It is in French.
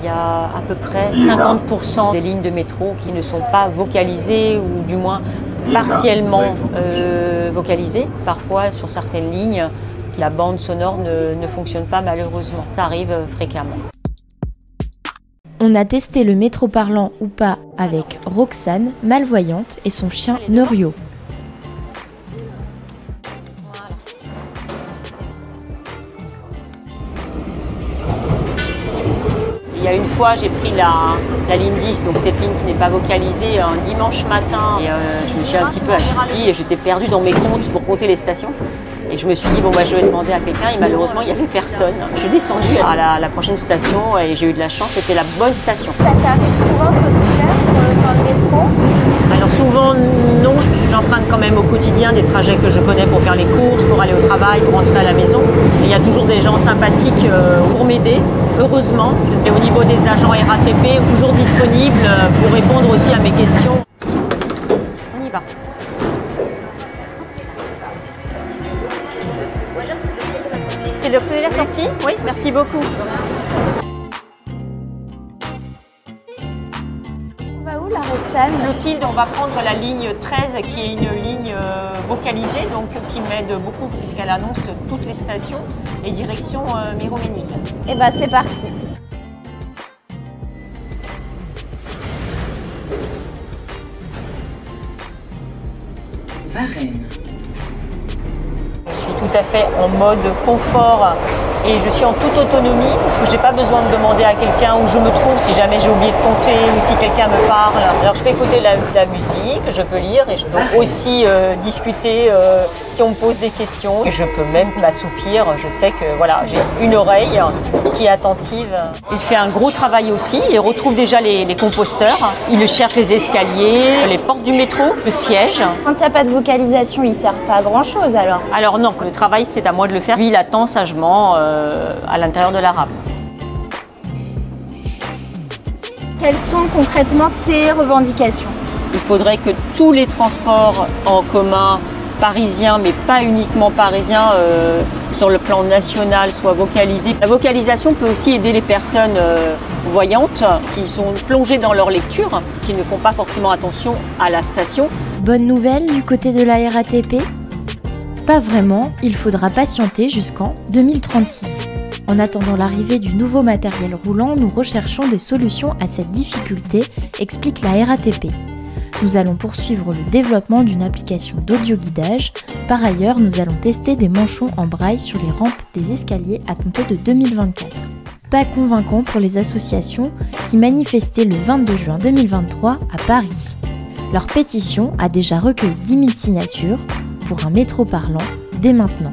Il y a à peu près 50% des lignes de métro qui ne sont pas vocalisées ou du moins partiellement vocalisées. Parfois, sur certaines lignes, la bande sonore ne fonctionne pas malheureusement. Ça arrive fréquemment. On a testé le métro parlant ou pas avec Roxane, malvoyante, et son chien Norio. Il y a une fois, j'ai pris la ligne 10, donc cette ligne qui n'est pas vocalisée, un dimanche matin. Et je me suis un petit peu assoupie et j'étais perdue dans mes comptes pour compter les stations. Et je me suis dit, bon, bah, je vais demander à quelqu'un. Et malheureusement, il n'y avait personne. Je suis descendue à la prochaine station et j'ai eu de la chance, c'était la bonne station. Ça t'arrive souvent de te perdre dans le métro? Alors souvent, non. J'emprunte quand même au quotidien des trajets que je connais pour faire les courses, pour aller au travail, pour rentrer à la maison. Et il y a toujours des gens sympathiques pour m'aider, heureusement. C'est au niveau des agents RATP, toujours disponibles pour répondre aussi à mes questions. On y va. C'est l'auxiliaire sortie? Oui, merci beaucoup. On va où la Roxane? Clotilde, on va prendre la ligne 13 qui est une ligne vocalisée, donc qui m'aide beaucoup puisqu'elle annonce toutes les stations et direction Miromesnil. Et bah c'est parti. Varennes. Je suis tout à fait en mode confort et je suis en toute autonomie parce que je n'ai pas besoin de demander à quelqu'un où je me trouve si jamais j'ai oublié de compter ou si quelqu'un me parle. Alors je peux écouter la musique, je peux lire et je peux aussi discuter si on me pose des questions. Et je peux même m'assoupir, je sais que voilà, j'ai une oreille qui est attentive. Il fait un gros travail aussi, il retrouve déjà les composteurs, il cherche les escaliers, les portes du métro, le siège. Quand il n'y a pas de vocalisation, il ne sert pas à grand chose alors? Alors non, le travail c'est à moi de le faire. Lui il attend sagement à l'intérieur de la rame. Quelles sont concrètement tes revendications? Il faudrait que tous les transports en commun parisiens, mais pas uniquement parisiens, sur le plan national soient vocalisés. La vocalisation peut aussi aider les personnes voyantes qui sont plongées dans leur lecture, qui ne font pas forcément attention à la station. Bonne nouvelle du côté de la RATP? Pas vraiment, il faudra patienter jusqu'en 2036. En attendant l'arrivée du nouveau matériel roulant, nous recherchons des solutions à cette difficulté, explique la RATP. Nous allons poursuivre le développement d'une application d'audioguidage. Par ailleurs, nous allons tester des manchons en braille sur les rampes des escaliers à compter de 2024. Pas convaincant pour les associations qui manifestaient le 22 juin 2023 à Paris. Leur pétition a déjà recueilli 10 000 signatures pour un métro parlant dès maintenant.